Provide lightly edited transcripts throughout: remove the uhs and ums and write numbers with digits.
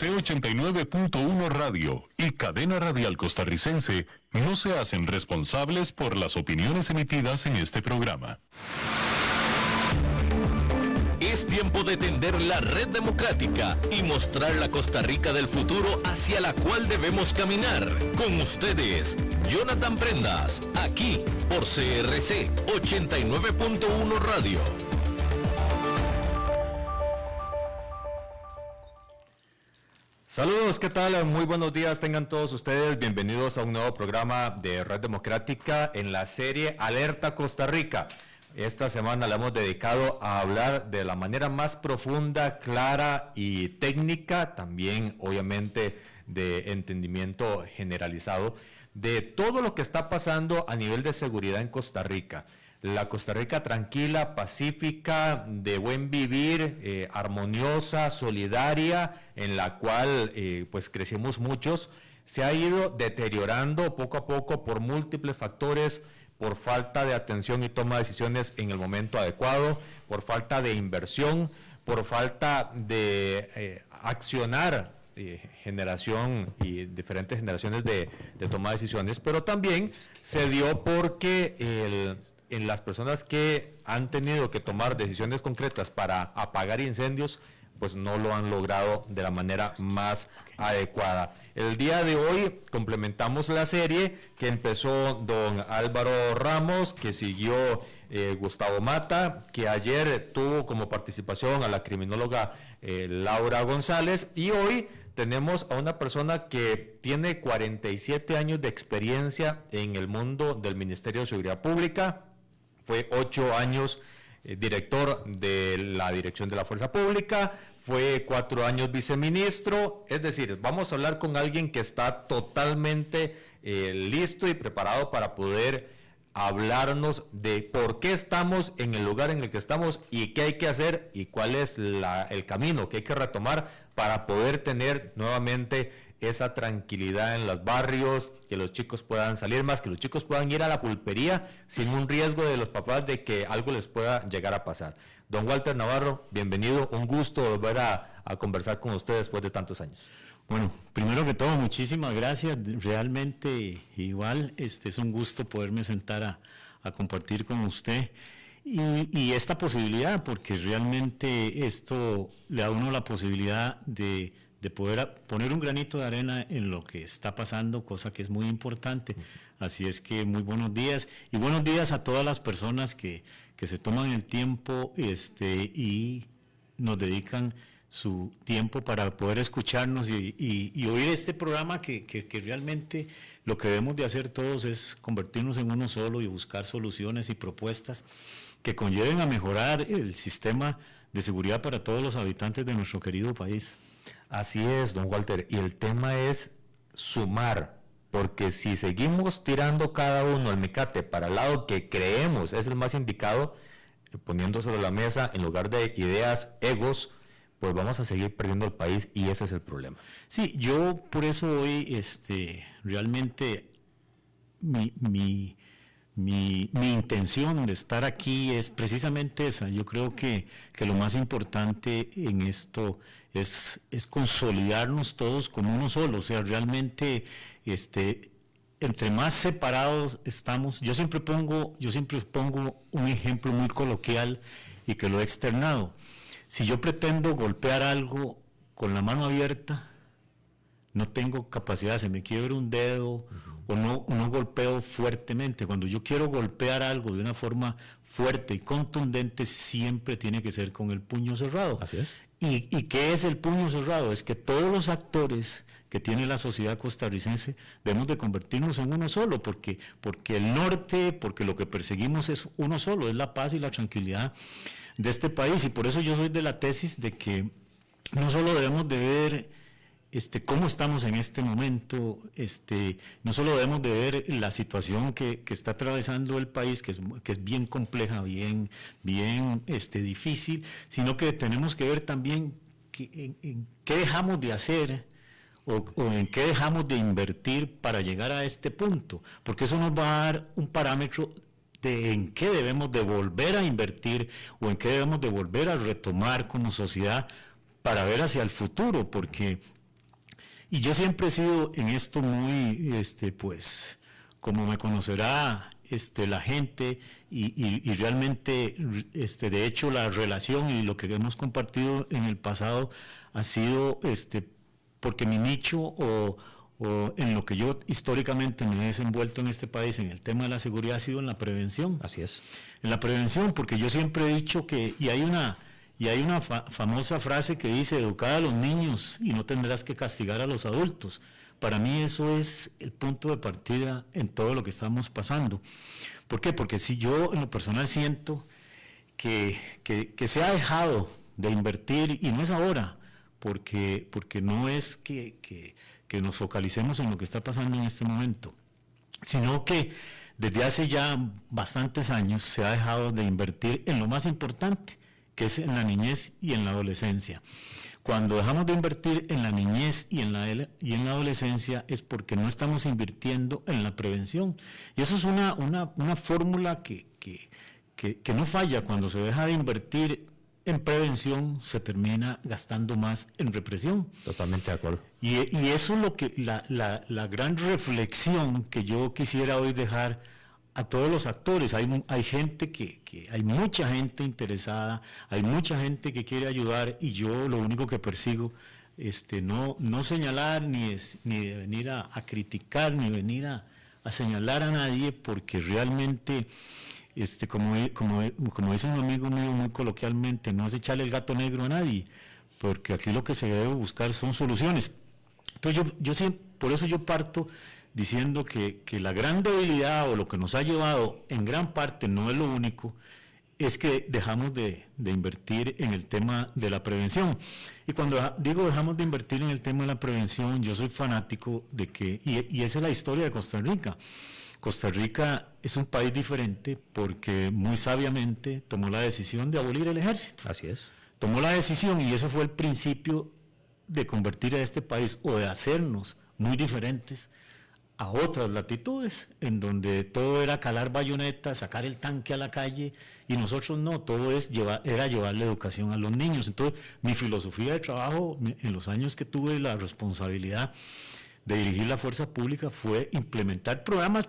CRC 89.1 Radio y Cadena Radial Costarricense no se hacen responsables por las opiniones emitidas en este programa. Es tiempo de tender la red democrática y mostrar la Costa Rica del futuro hacia la cual debemos caminar. Con ustedes, Jonathan Prendas, aquí por CRC 89.1 Radio. Saludos, ¿qué tal? Muy buenos días, tengan todos ustedes bienvenidos a un nuevo programa de Red Democrática en la serie Alerta Costa Rica. Esta semana la hemos dedicado a hablar de la manera más profunda, clara y técnica, también obviamente de entendimiento generalizado, de todo lo que está pasando a nivel de seguridad en Costa Rica. La Costa Rica tranquila, pacífica, de buen vivir, armoniosa, solidaria, en la cual pues crecimos muchos, se ha ido deteriorando poco a poco por múltiples factores, por falta de atención y toma de decisiones en el momento adecuado, por falta de inversión, por falta de accionar generación y diferentes generaciones de toma de decisiones, pero también se dio porque en las personas que han tenido que tomar decisiones concretas para apagar incendios, pues no lo han logrado de la manera más adecuada. El día de hoy complementamos la serie que empezó don Álvaro Ramos, que siguió Gustavo Mata, que ayer tuvo como participación a la criminóloga Laura González, y hoy tenemos a una persona que tiene 47 años de experiencia en el mundo del Ministerio de Seguridad Pública. Fue 8 años director de la Dirección de la Fuerza Pública, fue 4 años viceministro, es decir, vamos a hablar con alguien que está totalmente listo y preparado para poder hablarnos de por qué estamos en el lugar en el que estamos y qué hay que hacer y cuál es el camino que hay que retomar para poder tener nuevamente esa tranquilidad en los barrios, que los chicos puedan salir más, que los chicos puedan ir a la pulpería sin un riesgo de los papás de que algo les pueda llegar a pasar. Don Walter Navarro, bienvenido, un gusto volver a conversar con usted después de tantos años. Bueno, primero que todo, muchísimas gracias, realmente igual, es un gusto poderme sentar a compartir con usted y esta posibilidad, porque realmente esto le da a uno la posibilidad de poder poner un granito de arena en lo que está pasando, cosa que es muy importante. Así es que muy buenos días, y buenos días a todas las personas que se toman el tiempo y nos dedican su tiempo para poder escucharnos y oír este programa que realmente lo que debemos de hacer todos es convertirnos en uno solo y buscar soluciones y propuestas que conlleven a mejorar el sistema de seguridad para todos los habitantes de nuestro querido país. Así es, don Walter, y el tema es sumar, porque si seguimos tirando cada uno el mecate para el lado que creemos es el más indicado, poniendo sobre la mesa en lugar de ideas, egos, pues vamos a seguir perdiendo el país y ese es el problema. Sí, yo por eso hoy realmente mi intención de estar aquí es precisamente esa. Yo creo que lo más importante en esto es consolidarnos todos como uno solo. O sea, realmente entre más separados estamos, yo siempre pongo un ejemplo muy coloquial y que lo he externado. Si yo pretendo golpear algo con la mano abierta, no tengo capacidad, se me quiebra un dedo, o no golpeo fuertemente. Cuando yo quiero golpear algo de una forma fuerte y contundente, siempre tiene que ser con el puño cerrado. Así es. ¿Y qué es el puño cerrado? Es que todos los actores que tiene la sociedad costarricense debemos de convertirnos en uno solo, porque el norte, porque lo que perseguimos es uno solo, es la paz y la tranquilidad de este país. Y por eso yo soy de la tesis de que no solo debemos de ver cómo estamos en este momento, no solo debemos de ver la situación que está atravesando el país, que es bien compleja, bien difícil, sino que tenemos que ver también en qué dejamos de hacer o en qué dejamos de invertir para llegar a este punto, porque eso nos va a dar un parámetro de en qué debemos de volver a invertir o en qué debemos de volver a retomar como sociedad para ver hacia el futuro, porque Y yo siempre he sido en esto muy, pues, como me conocerá la gente, y realmente, de hecho, la relación y lo que hemos compartido en el pasado ha sido, porque mi nicho o en lo que yo históricamente me he desenvuelto en este país, en el tema de la seguridad, ha sido en la prevención. Así es. En la prevención, porque yo siempre he dicho que, y hay una famosa frase que dice, educar a los niños y no tendrás que castigar a los adultos. Para mí eso es el punto de partida en todo lo que estamos pasando. ¿Por qué? Porque si yo en lo personal siento que se ha dejado de invertir, y no es ahora, porque no es que nos focalicemos en lo que está pasando en este momento, sino que desde hace ya bastantes años se ha dejado de invertir en lo más importante, que es en la niñez y en la adolescencia. Cuando dejamos de invertir en la niñez y en la adolescencia es porque no estamos invirtiendo en la prevención. Y eso es una fórmula que no falla. Cuando se deja de invertir en prevención, se termina gastando más en represión. Totalmente de acuerdo. Y eso es lo que la gran reflexión que yo quisiera hoy dejar a todos los actores. Hay gente hay mucha gente interesada, hay mucha gente que quiere ayudar, y yo lo único que persigo, no señalar ni de venir a criticar, ni venir a señalar a nadie, porque realmente, como dice un amigo mío muy coloquialmente, no es echarle el gato negro a nadie, porque aquí lo que se debe buscar son soluciones. Entonces yo siempre, por eso yo parto diciendo que la gran debilidad, o lo que nos ha llevado en gran parte, no es lo único, es que dejamos de invertir en el tema de la prevención. Y cuando digo dejamos de invertir en el tema de la prevención, yo soy fanático de que, y esa es la historia de Costa Rica. Costa Rica es un país diferente porque muy sabiamente tomó la decisión de abolir el ejército. Así es. Tomó la decisión, y eso fue el principio de convertir a este país, o de hacernos muy diferentes a otras latitudes, en donde todo era calar bayonetas, sacar el tanque a la calle, y nosotros no, todo era llevarle educación a los niños. Entonces, mi filosofía de trabajo en los años que tuve la responsabilidad de dirigir la fuerza pública fue implementar programas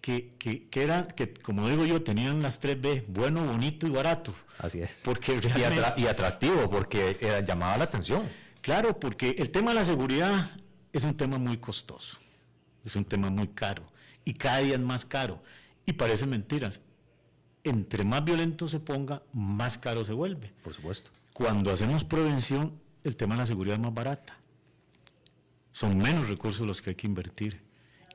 que como digo yo, tenían las 3B, bueno, bonito y barato. Así es. Porque y atractivo, porque llamaba la atención. Claro, porque el tema de la seguridad es un tema muy costoso, es un tema muy caro, y cada día es más caro, y parece mentiras. Entre más violento se ponga, más caro se vuelve. Por supuesto. Cuando hacemos prevención, el tema de la seguridad es más barata. Son menos recursos los que hay que invertir,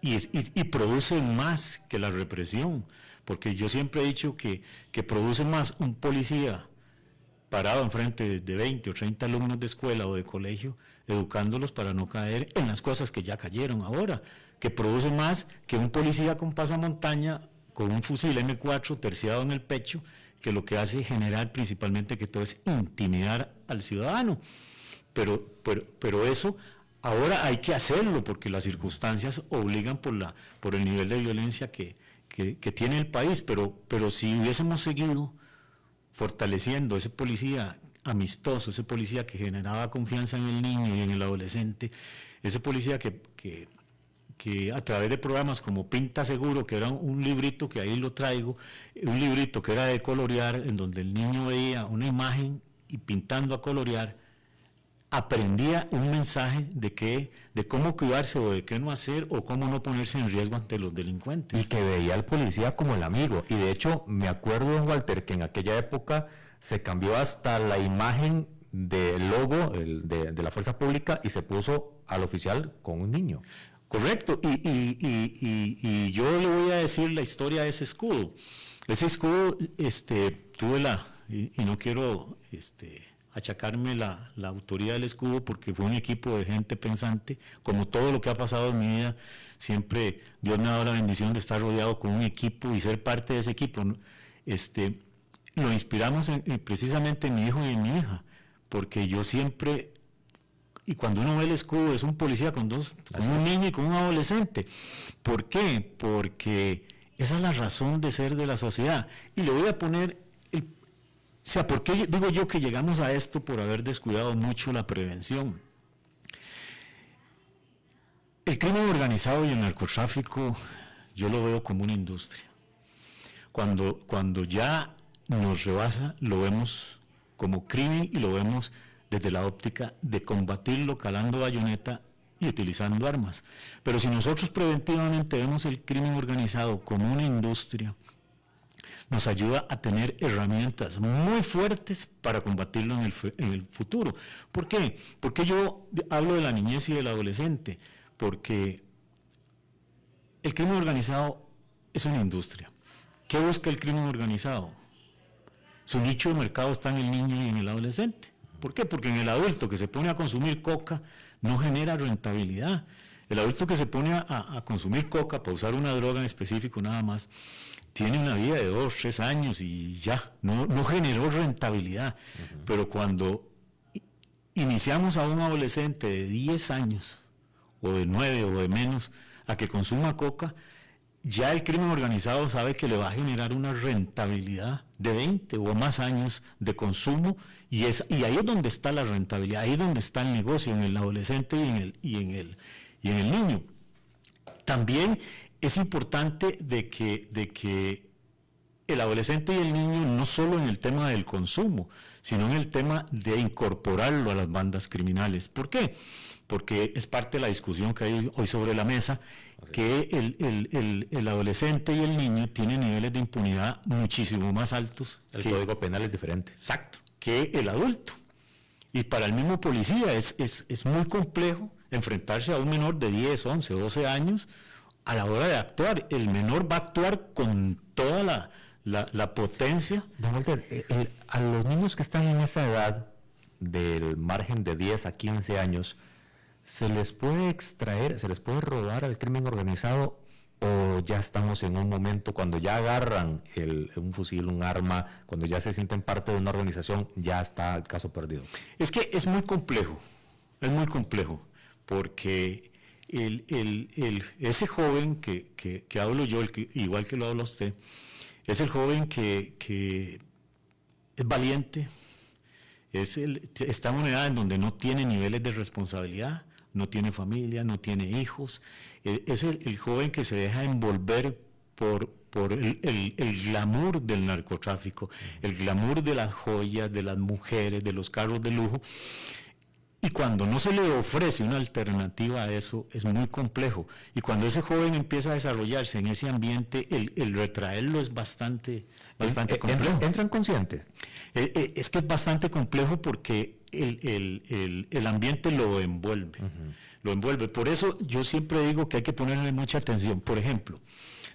y produce más que la represión, porque yo siempre he dicho que produce más un policía parado enfrente de 20 o 30 alumnos de escuela o de colegio, educándolos para no caer en las cosas que ya cayeron ahora, que produce más que un policía con pasamontaña, con un fusil M4 terciado en el pecho, que lo que hace es generar principalmente que todo es intimidar al ciudadano. Pero eso ahora hay que hacerlo, porque las circunstancias obligan por el nivel de violencia que tiene el país, pero si hubiésemos seguido fortaleciendo ese policía amistoso, ese policía que generaba confianza en el niño y en el adolescente, ese policía que a través de programas como Pinta Seguro, que era un librito, que ahí lo traigo, un librito que era de colorear, en donde el niño veía una imagen y pintando a colorear, aprendía un mensaje de cómo cuidarse, o de qué no hacer, o cómo no ponerse en riesgo ante los delincuentes. Y que veía al policía como el amigo. Y de hecho, me acuerdo, don Walter, que en aquella época se cambió hasta la imagen del logo de la fuerza pública, y se puso al oficial con un niño. Correcto, y yo le voy a decir la historia de ese escudo. Ese escudo, tuve y no quiero achacarme la autoría del escudo, porque fue un equipo de gente pensante. Como todo lo que ha pasado en mi vida, siempre Dios me ha dado la bendición de estar rodeado con un equipo y ser parte de ese equipo, ¿no? Lo inspiramos precisamente en mi hijo y en mi hija, porque yo siempre, y cuando uno ve el escudo, es un policía con un niño y con un adolescente. ¿Por qué? Porque esa es la razón de ser de la sociedad. Y le voy a poner ¿por qué digo yo que llegamos a esto? Por haber descuidado mucho la prevención. El crimen organizado y el narcotráfico yo lo veo como una industria. Cuando ya nos rebasa, lo vemos como crimen y lo vemos desde la óptica de combatirlo calando bayoneta y utilizando armas. Pero si nosotros preventivamente vemos el crimen organizado como una industria, nos ayuda a tener herramientas muy fuertes para combatirlo en el futuro. ¿Por qué? Porque yo hablo de la niñez y del adolescente, porque el crimen organizado es una industria. ¿Qué busca el crimen organizado? Su nicho de mercado está en el niño y en el adolescente. ¿Por qué? Porque en el adulto que se pone a consumir coca no genera rentabilidad. El adulto que se pone a consumir coca, para usar una droga en específico nada más, tiene una vida de 2, 3 años y ya, no generó rentabilidad. Uh-huh. Pero cuando iniciamos a un adolescente de 10 años, o de 9 o de menos, a que consuma coca, ya el crimen organizado sabe que le va a generar una rentabilidad de 20 o más años de consumo, y ahí es donde está la rentabilidad, ahí es donde está el negocio, en el adolescente y en el niño. También es importante de que el adolescente y el niño, no solo en el tema del consumo, sino en el tema de incorporarlo a las bandas criminales. ¿Por qué? Porque es parte de la discusión que hay hoy sobre la mesa, que el adolescente y el niño tienen niveles de impunidad muchísimo más altos. El Código Penal es diferente. Exacto, que el adulto. Y para el mismo policía es muy complejo enfrentarse a un menor de 10, 11, 12 años a la hora de actuar. El menor va a actuar con toda la potencia. Don Walter, a los niños que están en esa edad, del margen de 10 a 15 años, ¿se les puede extraer, se les puede robar al crimen organizado, o ya estamos en un momento cuando ya agarran un fusil, un arma, cuando ya se sienten parte de una organización, ya está el caso perdido? Es que es muy complejo, porque ese joven que hablo yo, igual que lo habla usted, es el joven que es valiente, está en una edad en donde no tiene niveles de responsabilidad, no tiene familia, no tiene hijos, es el joven que se deja envolver por el glamour del narcotráfico, el glamour de las joyas, de las mujeres, de los carros de lujo. Y cuando no se le ofrece una alternativa a eso, es muy complejo. Y cuando ese joven empieza a desarrollarse en ese ambiente, el retraerlo es bastante complejo. ¿Entran conscientes? Es que es bastante complejo porque el ambiente lo envuelve. Uh-huh. Lo envuelve. Por eso yo siempre digo que hay que ponerle mucha atención. Por ejemplo,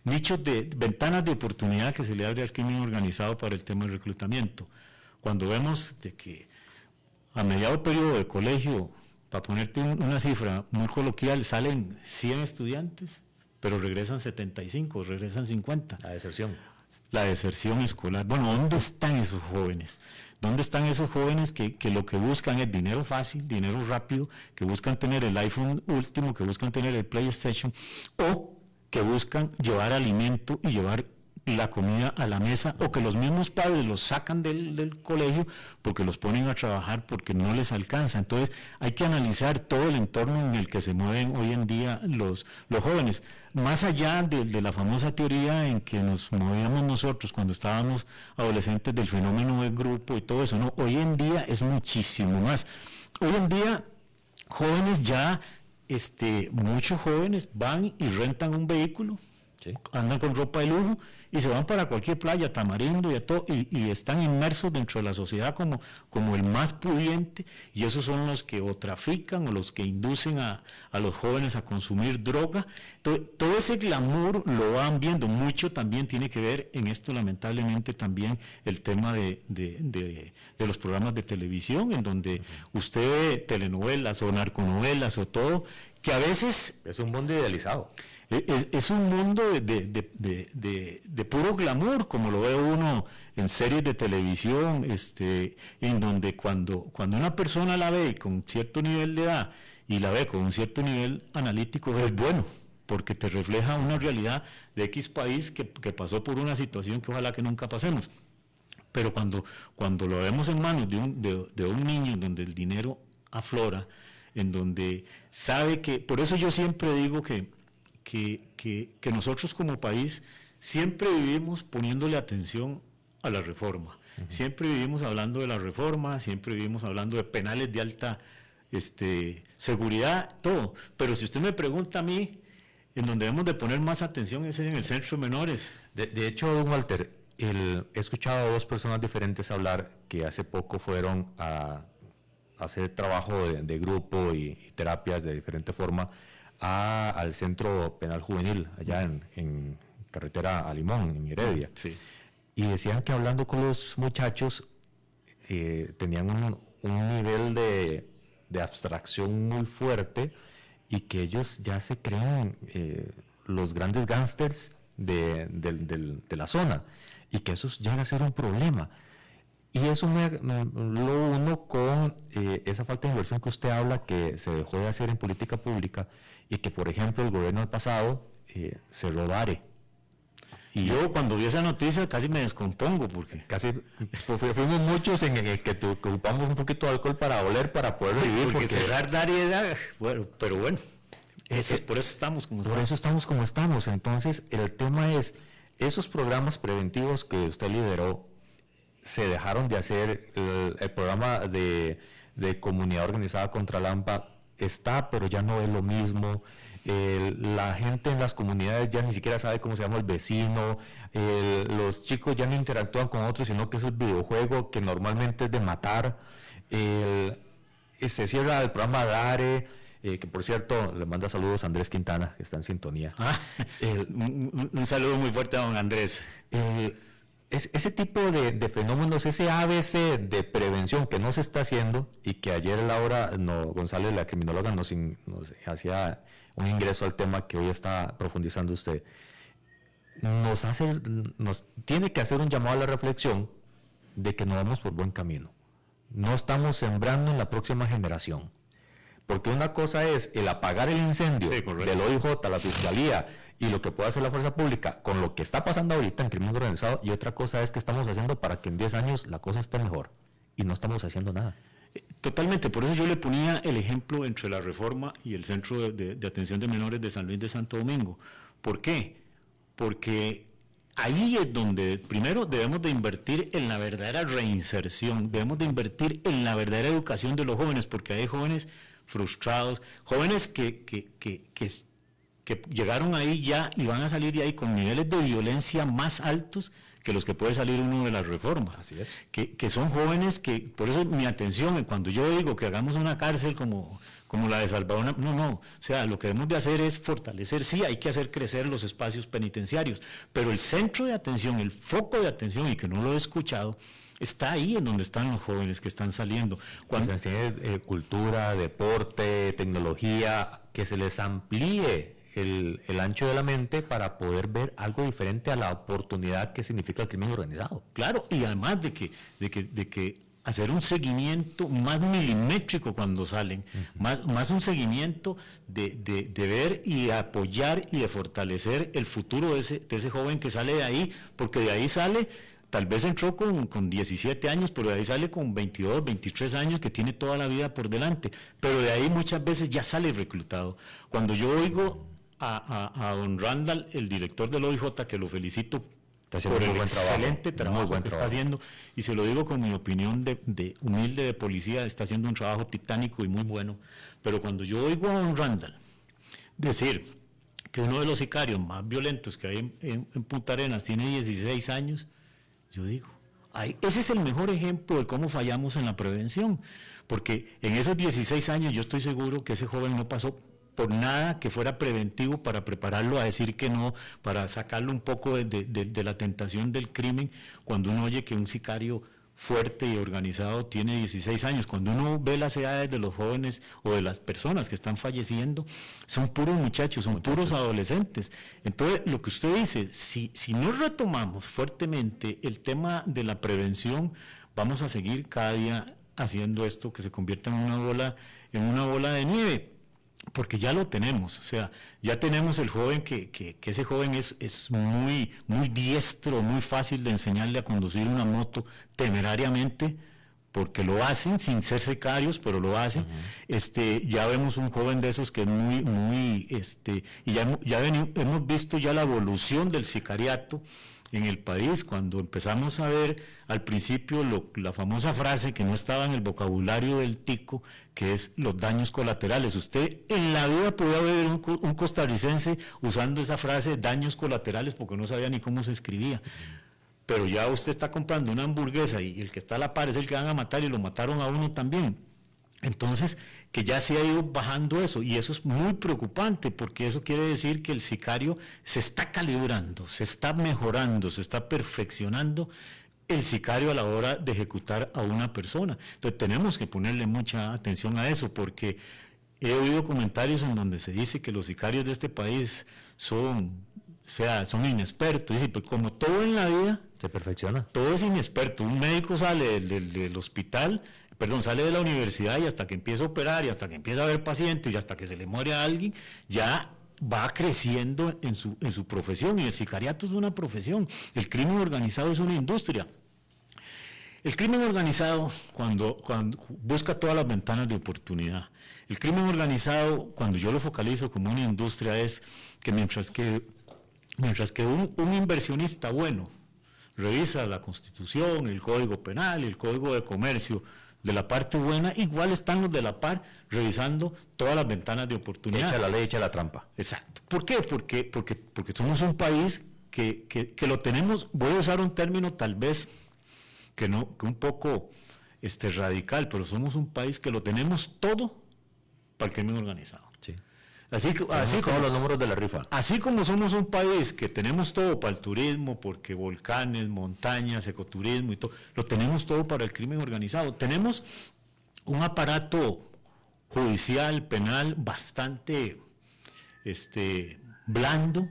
ventanas de oportunidad que se le abre al crimen organizado para el tema del reclutamiento. Cuando vemos de que a mediado periodo de colegio, para ponerte una cifra muy coloquial, salen 100 estudiantes, pero regresan 75, regresan 50. La deserción escolar. Bueno, ¿dónde están esos jóvenes? ¿Dónde están esos jóvenes que lo que buscan es dinero fácil, dinero rápido, que buscan tener el iPhone último, que buscan tener el PlayStation, o que buscan llevar alimento y llevar la comida a la mesa, o que los mismos padres los sacan del colegio porque los ponen a trabajar porque no les alcanza? Entonces hay que analizar todo el entorno en el que se mueven hoy en día los jóvenes, más allá de la famosa teoría en que nos movíamos nosotros cuando estábamos adolescentes del fenómeno del grupo y todo eso. No, hoy en día es muchísimo más. Hoy en día jóvenes ya, muchos jóvenes van y rentan un vehículo, sí, andan con ropa de lujo y se van para cualquier playa, Tamarindo y a todo, y están inmersos dentro de la sociedad como el más pudiente, y esos son los que o trafican o los que inducen a los jóvenes a consumir droga. Todo ese glamour lo van viendo. Mucho también tiene que ver en esto, lamentablemente, también el tema de los programas de televisión, en donde usted ve telenovelas o narconovelas o todo, que a veces... Es un mundo idealizado. Es un mundo de puro glamour, como lo ve uno en series de televisión, en donde cuando una persona la ve con cierto nivel de edad y la ve con un cierto nivel analítico, es bueno, porque te refleja una realidad de X país que pasó por una situación que ojalá que nunca pasemos. Pero cuando lo vemos en manos de un niño donde el dinero aflora, en donde sabe que, por eso yo siempre digo que nosotros como país siempre vivimos poniéndole atención a la reforma, siempre vivimos hablando de la reforma, siempre vivimos hablando de penales de alta seguridad, todo, pero si usted me pregunta a mí, en donde debemos de poner más atención es en el centro de menores. De hecho, don Walter, he escuchado a dos personas diferentes hablar que hace poco fueron a hacer trabajo de grupo y terapias de diferente forma al Centro Penal Juvenil, allá en carretera a Limón, en Heredia. Sí. Y decían que hablando con los muchachos tenían un nivel de abstracción muy fuerte y que ellos ya se creen los grandes gángsters de la zona y que eso llega a ser un problema. Y eso lo uno con esa falta de inversión que usted habla que se dejó de hacer en política pública y que, por ejemplo, el gobierno del pasado cerró DARE. Y yo cuando vi esa noticia casi me descompongo porque... Casi fuimos muchos en el que ocupamos un poquito de alcohol para oler, para poder vivir. Porque cerrar DARE era... Bueno, pero bueno, por eso estamos como estamos. Por eso estamos como estamos. Entonces, el tema es, esos programas preventivos que usted lideró, se dejaron de hacer. El programa de comunidad organizada contra la AMPA está, pero ya no es lo mismo. La gente en las comunidades ya ni siquiera sabe cómo se llama el vecino. Los chicos ya no interactúan con otros, sino que es el videojuego que normalmente es de matar. Se cierra el programa DARE, que por cierto le manda saludos a Andrés Quintana, que está en sintonía. Un saludo muy fuerte a don Andrés. Ese tipo de fenómenos, ese ABC de prevención que no se está haciendo y que ayer Laura González, la criminóloga, nos hacía un ingreso al tema que hoy está profundizando usted, nos tiene que hacer un llamado a la reflexión de que no vamos por buen camino. No estamos sembrando en la próxima generación. Porque una cosa es el apagar el incendio del OIJ, la Fiscalía y lo que puede hacer la fuerza pública con lo que está pasando ahorita en crimen organizado, y otra cosa es que estamos haciendo para que en 10 años la cosa esté mejor y no estamos haciendo nada. Totalmente, por eso yo le ponía el ejemplo entre la reforma y el Centro de Atención de Menores de San Luis de Santo Domingo. ¿Por qué? Porque ahí es donde primero debemos de invertir en la verdadera reinserción, debemos de invertir en la verdadera educación de los jóvenes, porque hay jóvenes frustrados, jóvenes que llegaron ahí ya y van a salir de ahí con niveles de violencia más altos que los que puede salir uno de las reformas. Así es. Que son jóvenes que, por eso mi atención, cuando yo digo que hagamos una cárcel como la de Salvador, no, o sea, lo que debemos de hacer es fortalecer, sí, hay que hacer crecer los espacios penitenciarios, pero el centro de atención, el foco de atención, y que no lo he escuchado, está ahí en donde están los jóvenes que están saliendo. Cuando se enseñe cultura, deporte, tecnología, que se les amplíe el ancho de la mente para poder ver algo diferente a la oportunidad que significa el crimen organizado. Claro, y además de que hacer un seguimiento más milimétrico cuando salen, más un seguimiento de ver y apoyar y de fortalecer el futuro de ese joven que sale de ahí, porque de ahí sale, tal vez entró con 17 años, pero de ahí sale con 22, 23 años, que tiene toda la vida por delante, pero de ahí muchas veces ya sale reclutado. Cuando yo oigo a don Randall, el director del OIJ, que lo felicito por el excelente trabajo que está haciendo, y se lo digo con mi opinión de humilde de policía, está haciendo un trabajo titánico y muy bueno, pero cuando yo oigo a don Randall decir que uno de los sicarios más violentos que hay en Punta Arenas tiene 16 años, yo digo, ese es el mejor ejemplo de cómo fallamos en la prevención, porque en esos 16 años yo estoy seguro que ese joven no pasó por nada que fuera preventivo para prepararlo a decir que no, para sacarlo un poco de la tentación del crimen, cuando uno oye que un sicario fuerte y organizado tiene 16 años, cuando uno ve las edades de los jóvenes o de las personas que están falleciendo, son puros muchachos, son puros adolescentes. Entonces, lo que usted dice, si no retomamos fuertemente el tema de la prevención, vamos a seguir cada día haciendo esto que se convierta en una bola de nieve. Porque ya lo tenemos, o sea, ya tenemos el joven que ese joven es muy, muy diestro, muy fácil de enseñarle a conducir una moto temerariamente, porque lo hacen sin ser sicarios, pero lo hacen. Ya vemos un joven de esos que es muy, y hemos visto ya la evolución del sicariato en el país, cuando empezamos a ver al principio la famosa frase que no estaba en el vocabulario del tico, que es los daños colaterales. Usted en la vida podía ver un costarricense usando esa frase, daños colaterales, porque no sabía ni cómo se escribía. Pero ya usted está comprando una hamburguesa y el que está a la par es el que van a matar y lo mataron a uno también. Entonces, que ya se ha ido bajando eso, y eso es muy preocupante, porque eso quiere decir que el sicario se está calibrando, se está mejorando, se está perfeccionando el sicario a la hora de ejecutar a una persona. Entonces tenemos que ponerle mucha atención a eso, porque he oído comentarios en donde se dice que los sicarios de este país son inexpertos. Dice, pues como todo en la vida, se perfecciona. Todo es inexperto. Un médico sale del hospital, sale de la universidad, y hasta que empieza a operar, y hasta que empieza a ver pacientes, y hasta que se le muere a alguien, ya va creciendo en su profesión, y el sicariato es una profesión. El crimen organizado es una industria. El crimen organizado, cuando busca todas las ventanas de oportunidad, el crimen organizado, cuando yo lo focalizo como una industria, es que mientras que un inversionista bueno revisa la Constitución, el Código Penal, el Código de Comercio, de la parte buena, igual están los de la par revisando todas las ventanas de oportunidad. Echa la ley, echa la trampa. Exacto. ¿Por qué? Porque somos un país que lo tenemos, voy a usar un término tal vez que un poco radical, pero somos un país que lo tenemos todo para el crimen organizado. Sí. Así como los números de la rifa. Así como somos un país que tenemos todo para el turismo, porque volcanes, montañas, ecoturismo y todo, lo tenemos todo para el crimen organizado. Tenemos un aparato judicial, penal, bastante blando.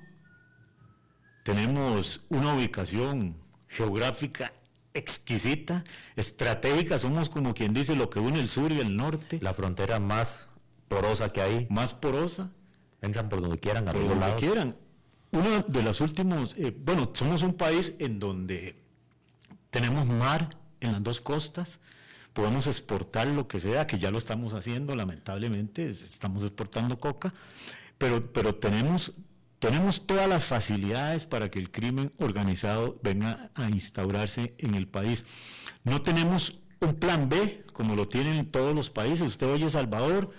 Tenemos una ubicación geográfica exquisita, estratégica, somos como quien dice lo que une el sur y el norte. La frontera más porosa que hay. Más porosa. Entran por donde quieran, por donde quieran. Uno de los últimos, somos un país en donde tenemos mar en las dos costas, podemos exportar lo que sea, que ya lo estamos haciendo, lamentablemente, estamos exportando coca, pero tenemos todas las facilidades para que el crimen organizado venga a instaurarse en el país. No tenemos un plan B, como lo tienen todos los países. Usted oye Salvador,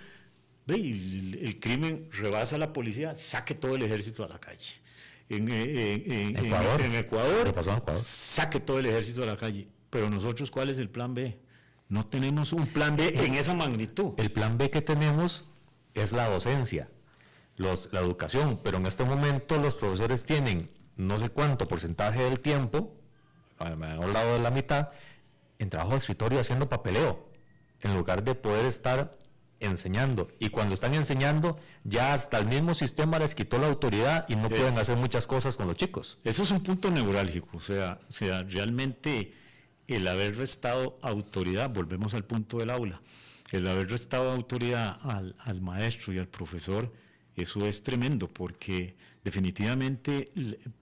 el crimen rebasa a la policía, saque todo el ejército a la calle. En Ecuador, saque todo el ejército a la calle. Pero nosotros, ¿cuál es el plan B? No tenemos un plan B en esa magnitud. El plan B que tenemos es la docencia, la educación, pero en este momento los profesores tienen no sé cuánto porcentaje del tiempo, a un lado de la mitad, en trabajo de escritorio haciendo papeleo, en lugar de poder estar enseñando. Y cuando están enseñando, ya hasta el mismo sistema les quitó la autoridad y no pueden hacer muchas cosas con los chicos. Eso es un punto neurálgico, o sea, realmente el haber restado autoridad, volvemos al punto del aula, el haber restado autoridad al maestro y al profesor, eso es tremendo, porque definitivamente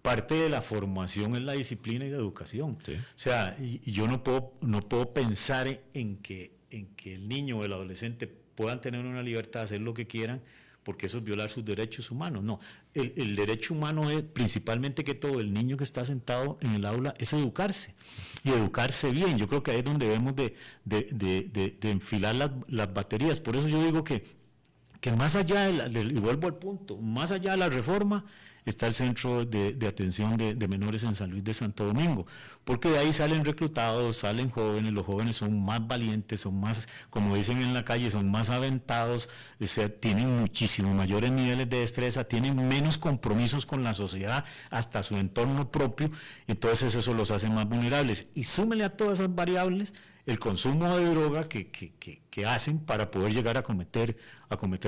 parte de la formación es la disciplina y la educación. Sí. O sea, y yo no puedo pensar en que el niño o el adolescente puedan tener una libertad de hacer lo que quieran, porque eso es violar sus derechos humanos. No, el derecho humano es principalmente que todo el niño que está sentado en el aula es educarse, y educarse bien. Yo creo que ahí es donde debemos de enfilar las baterías. Por eso yo digo que más allá y vuelvo al punto, más allá de la reforma, está el Centro de Atención de Menores en San Luis de Santo Domingo, porque de ahí salen reclutados, salen jóvenes, los jóvenes son más valientes, son más, como dicen en la calle, son más aventados, o sea, tienen muchísimo mayores niveles de destreza, tienen menos compromisos con la sociedad, hasta su entorno propio, entonces eso los hace más vulnerables. Y súmele a todas esas variables el consumo de droga que hacen para poder llegar a cometer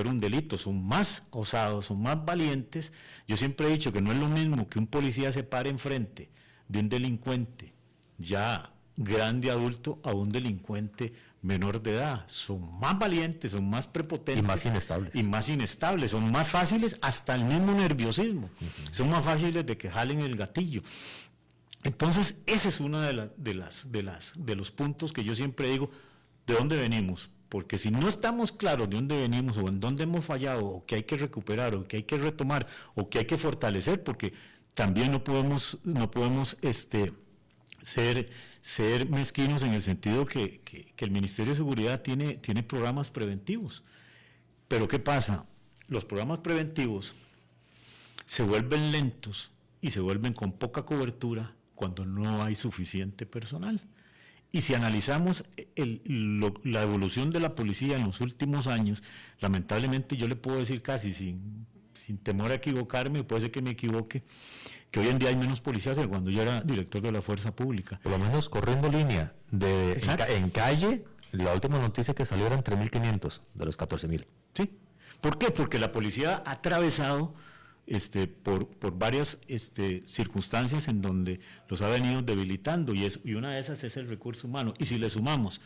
un delito. Son más osados, son más valientes. Yo siempre he dicho que no es lo mismo que un policía se pare enfrente de un delincuente ya grande adulto a un delincuente menor de edad. Son más valientes, son más prepotentes. Y más inestables. Son más fáciles hasta el mismo nerviosismo. Son más fáciles de que jalen el gatillo. Entonces, ese es uno de los puntos que yo siempre digo, ¿de dónde venimos? Porque si no estamos claros de dónde venimos o en dónde hemos fallado o que hay que recuperar o que hay que retomar o que hay que fortalecer, porque también no podemos ser mezquinos en el sentido que el Ministerio de Seguridad tiene programas preventivos. Pero ¿qué pasa? Los programas preventivos se vuelven lentos y se vuelven con poca cobertura cuando no hay suficiente personal. Y si analizamos la evolución de la policía en los últimos años, lamentablemente yo le puedo decir casi sin temor a equivocarme, puede ser que me equivoque, que hoy en día hay menos policías que cuando yo era director de la Fuerza Pública. Por lo menos corriendo línea en calle, la última noticia que salió eran 3.500 de los 14.000. Sí. ¿Por qué? Porque la policía ha atravesado por varias circunstancias en donde los ha venido debilitando y una de esas es el recurso humano. Y si le sumamos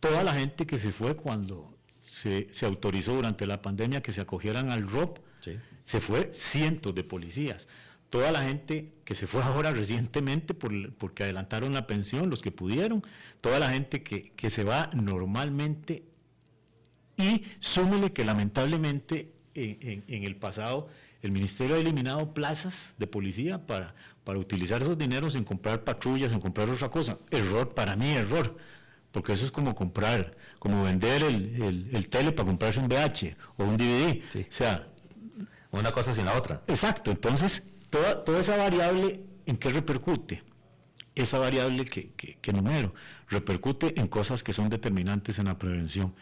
toda la gente que se fue cuando se autorizó durante la pandemia que se acogieran al ROP, sí. Se fue cientos de policías. Toda la gente que se fue ahora recientemente porque adelantaron la pensión, los que pudieron, toda la gente que se va normalmente. Y súmele que lamentablemente en el pasado el Ministerio ha eliminado plazas de policía para utilizar esos dineros en comprar patrullas, en comprar otra cosa. Error, para mí error, porque eso es como vender el tele para comprarse un VH o un DVD. Sí. O sea, una cosa sin la otra. Exacto, entonces toda esa variable, ¿en qué repercute? Esa variable que enumero, repercute en cosas que son determinantes en la prevención.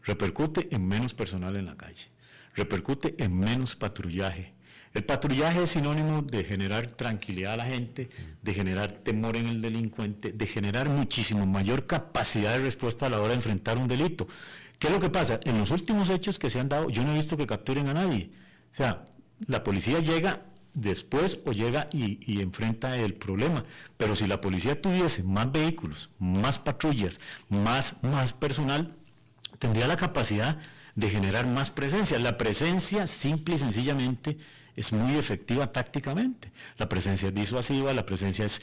Repercute en menos personal en la calle, repercute en menos patrullaje. El patrullaje es sinónimo de generar tranquilidad a la gente, de generar temor en el delincuente, de generar muchísimo mayor capacidad de respuesta a la hora de enfrentar un delito. ¿Qué es lo que pasa? En los últimos hechos que se han dado, yo no he visto que capturen a nadie. O sea, la policía llega después o llega y enfrenta el problema. Pero si la policía tuviese más vehículos, más patrullas, más personal, tendría la capacidad de generar más presencia. La presencia, simple y sencillamente, es muy efectiva tácticamente. La presencia es disuasiva, la presencia es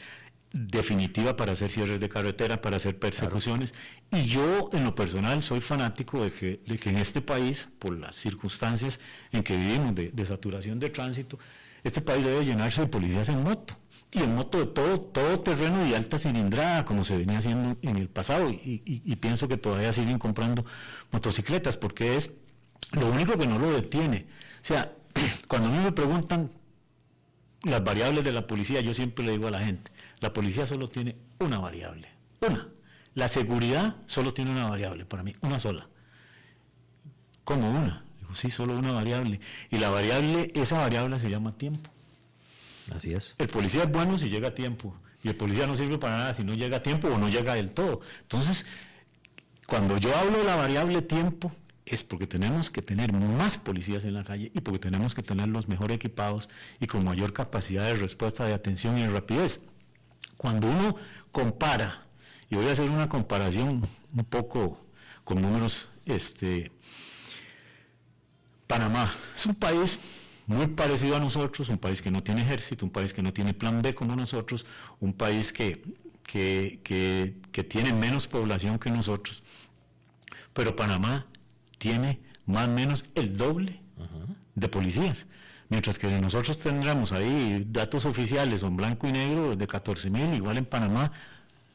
definitiva para hacer cierres de carretera, para hacer persecuciones. Claro. Y yo, en lo personal, soy fanático de que en este país, por las circunstancias en que vivimos de saturación de tránsito, este país debe llenarse de policías en moto. Y en moto de todo terreno y alta cilindrada, como se venía haciendo en el pasado, y pienso que todavía siguen comprando motocicletas, porque es lo único que no lo detiene. O sea, cuando a mí me preguntan las variables de la policía, yo siempre le digo a la gente, la policía solo tiene una variable, una. La seguridad solo tiene una variable, para mí, una sola. ¿Cómo una? Digo, sí, solo una variable. Y esa variable se llama tiempo. Así es. El policía es bueno si llega a tiempo, y el policía no sirve para nada si no llega a tiempo o no llega del todo. Entonces, cuando yo hablo de la variable tiempo, es porque tenemos que tener más policías en la calle y porque tenemos que tenerlos mejor equipados y con mayor capacidad de respuesta, de atención y de rapidez. Cuando uno compara, y voy a hacer una comparación un poco con números, Panamá es un país muy parecido a nosotros, un país que no tiene ejército, un país que no tiene plan B como nosotros, un país que tiene menos población que nosotros, pero Panamá tiene más o menos el doble de policías, mientras que nosotros tendremos ahí datos oficiales en blanco y negro de 14.000, igual en Panamá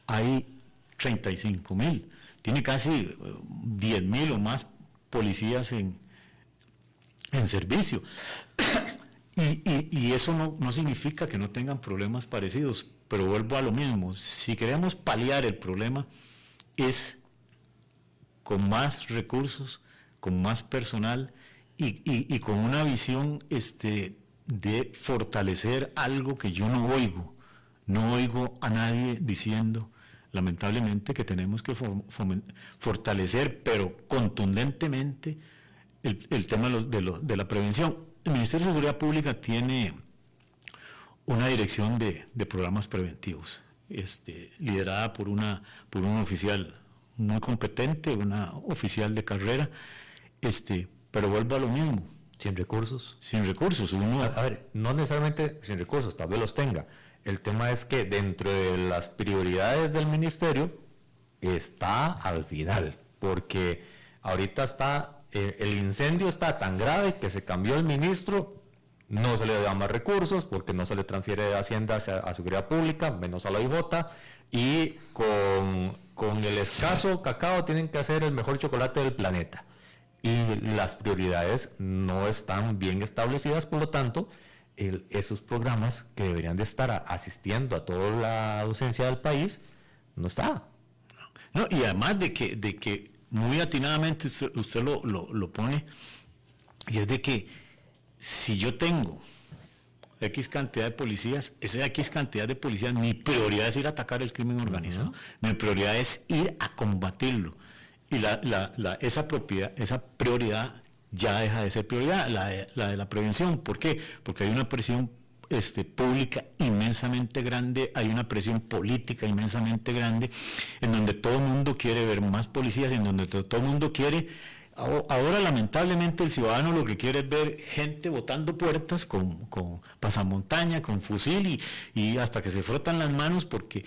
hay 35.000, tiene casi 10.000 o más policías en servicio. Y eso no significa que no tengan problemas parecidos, pero vuelvo a lo mismo, si queremos paliar el problema es con más recursos, con más personal y con una visión de fortalecer algo que yo no oigo a nadie diciendo, lamentablemente, que tenemos que fortalecer, pero contundentemente, el tema de la prevención. El Ministerio de Seguridad Pública tiene una dirección de programas preventivos, liderada por un oficial muy competente, una oficial de carrera, pero vuelvo a lo mismo. Sin recursos. Sin recursos. A ver, no necesariamente sin recursos, tal vez los tenga. El tema es que dentro de las prioridades del ministerio está al final, porque ahorita está, el incendio está tan grave que se cambió el ministro, no se le da más recursos porque no se le transfiere de Hacienda a Seguridad Pública, menos a la IJ, y con el escaso cacao tienen que hacer el mejor chocolate del planeta. Y las prioridades no están bien establecidas, por lo tanto, esos programas que deberían de estar asistiendo a toda la docencia del país, no está. No, y además de que muy atinadamente usted lo pone, y es de que si yo tengo X cantidad de policías, esa X cantidad de policías, mi prioridad es ir a atacar el crimen organizado, mi prioridad es ir a combatirlo. Y esa prioridad ya deja de ser prioridad, la de la prevención. ¿Por qué? Porque hay una presión pública inmensamente grande, hay una presión política inmensamente grande, en donde todo el mundo quiere ver más policías, en donde todo el mundo quiere. Ahora lamentablemente el ciudadano lo que quiere es ver gente botando puertas con pasamontaña, con fusil y hasta que se frotan las manos porque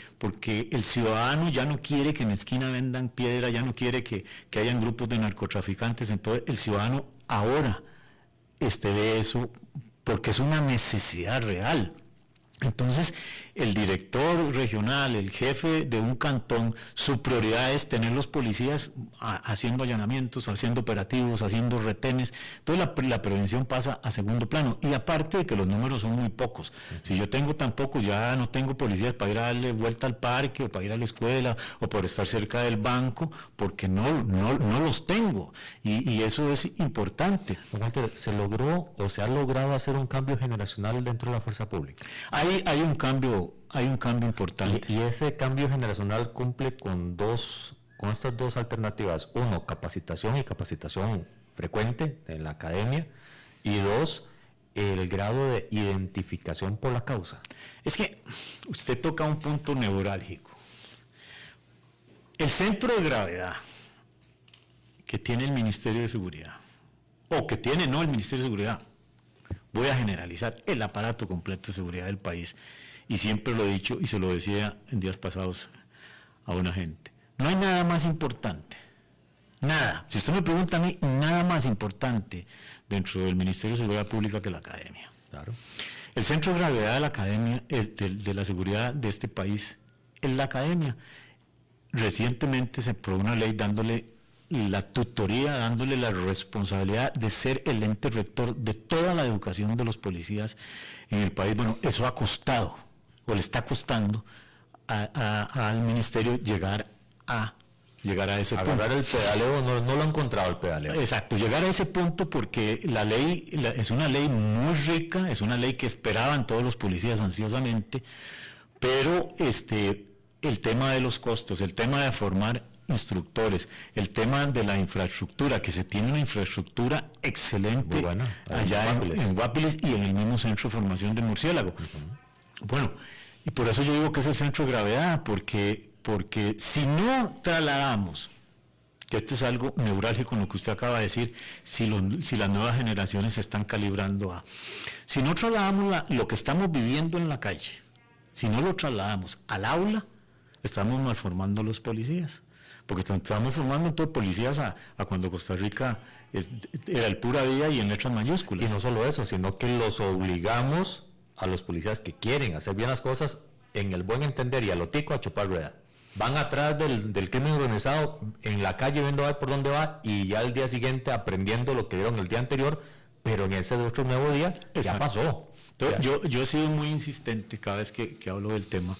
el ciudadano ya no quiere que en la esquina vendan piedra, ya no quiere que hayan grupos de narcotraficantes. Entonces el ciudadano ahora ve eso porque es una necesidad real. Entonces, el director regional, el jefe de un cantón, su prioridad es tener los policías haciendo allanamientos, haciendo operativos, haciendo retenes. Entonces, la prevención pasa a segundo plano. Y aparte de que los números son muy pocos. Si yo tengo tan pocos, ya no tengo policías para ir a darle vuelta al parque, o para ir a la escuela, o por estar cerca del banco, porque no los tengo. Y eso es importante. ¿Se logró o se ha logrado hacer un cambio generacional dentro de la fuerza pública? Hay un cambio importante. Y ese cambio generacional cumple con estas dos alternativas. Uno, capacitación y capacitación frecuente en la academia. Y dos, el grado de identificación por la causa. Es que usted toca un punto neurálgico. El centro de gravedad que tiene el Ministerio de Seguridad, o que tiene el Ministerio de Seguridad, voy a generalizar el aparato completo de seguridad del país, y siempre lo he dicho y se lo decía en días pasados a una gente, no hay nada más importante, nada, si usted me pregunta a mí, nada más importante dentro del Ministerio de Seguridad Pública que la academia. Claro. El centro de gravedad de la academia, de la seguridad de este país, es la academia. Recientemente se aprobó una ley dándole la tutoría, dándole la responsabilidad de ser el ente rector de toda la educación de los policías en el país. Bueno, eso ha costado, o le está costando al ministerio llegar a ese punto. Agarrar el pedaleo, no lo ha encontrado el pedaleo. Exacto, llegar a ese punto porque la ley es una ley muy rica, es una ley que esperaban todos los policías ansiosamente, pero el tema de los costos, el tema de formar instructores, el tema de la infraestructura, que se tiene una infraestructura excelente allá en Guapiles y en el mismo centro de formación de Murciélago. Bueno, y por eso yo digo que es el centro de gravedad, porque si no trasladamos, que esto es algo neurálgico en lo que usted acaba de decir, si las nuevas generaciones se están calibrando si no trasladamos lo que estamos viviendo en la calle, si no lo trasladamos al aula, estamos malformando los policías. Porque estamos formando entonces policías a cuando Costa Rica era el pura vida y en letras mayúsculas. Y no solo eso, sino que los obligamos a los policías que quieren hacer bien las cosas en el buen entender y a lo tico a chupar rueda. Van atrás del crimen organizado en la calle viendo a ver por dónde va y ya el día siguiente aprendiendo lo que dieron el día anterior, pero en ese otro nuevo día ya pasó. Entonces, yo he sido muy insistente cada vez que hablo del tema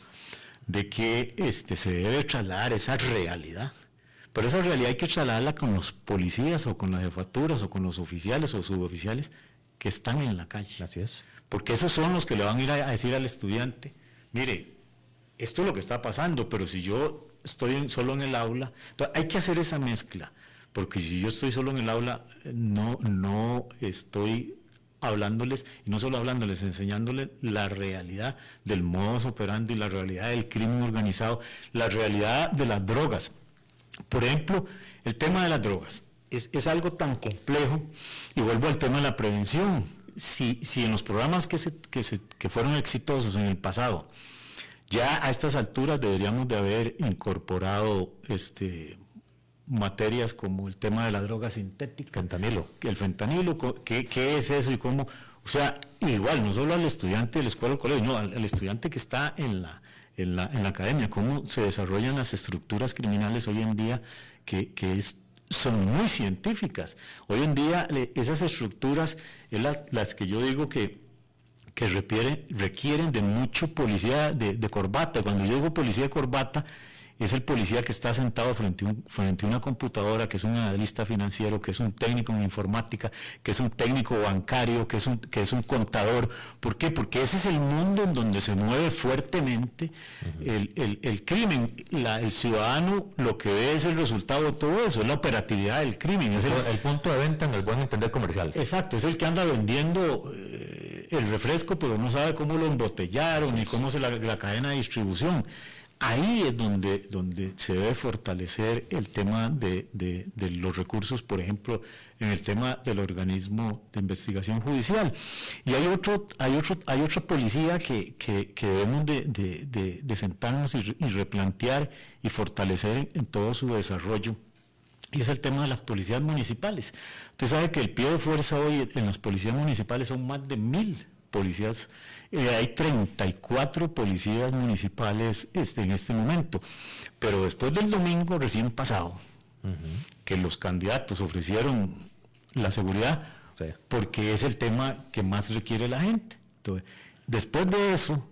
de que se debe trasladar esa realidad. Pero esa realidad hay que trasladarla con los policías o con las jefaturas o con los oficiales o suboficiales que están en la calle. Así es. Porque esos son los que le van a ir a decir al estudiante, mire, esto es lo que está pasando, pero si yo estoy solo en el aula, entonces hay que hacer esa mezcla, porque si yo estoy solo en el aula, no estoy hablándoles, y no solo hablándoles, enseñándoles la realidad del modus operandi, la realidad del crimen organizado, la realidad de las drogas. Por ejemplo, el tema de las drogas. es algo tan complejo, y vuelvo al tema de la prevención. Si en los programas que fueron exitosos en el pasado, ya a estas alturas deberíamos de haber incorporado materias como el tema de la droga sintética. Fentanilo. El fentanilo, ¿qué es eso y cómo? O sea, igual, no solo al estudiante de la escuela o colegio, no, al estudiante que está en la academia, cómo se desarrollan las estructuras criminales hoy en día son muy científicas. Hoy en día esas estructuras es las que yo digo que requieren de mucho policía de corbata. Cuando yo digo policía de corbata, es el policía que está sentado frente a una computadora, que es un analista financiero, que es un técnico en informática, que es un técnico bancario, que es un contador. ¿Por qué? Porque ese es el mundo en donde se mueve fuertemente el crimen. El ciudadano lo que ve es el resultado de todo eso, es la operatividad del crimen. Es el punto de venta en el buen entender comercial. Exacto, es el que anda vendiendo el refresco, pero no sabe cómo lo embotellaron ni cómo es la cadena de distribución. Ahí es donde se debe fortalecer el tema de los recursos, por ejemplo, en el tema del organismo de investigación judicial. Y hay otra policía que debemos de sentarnos y replantear y fortalecer en todo su desarrollo. Y es el tema de las policías municipales. Usted sabe que el pie de fuerza hoy en las policías municipales son más de 1,000 policías. Hay 34 policías municipales en este momento. Pero después del domingo recién pasado, que los candidatos ofrecieron la seguridad, sí, porque es el tema que más requiere la gente. Entonces, después de eso,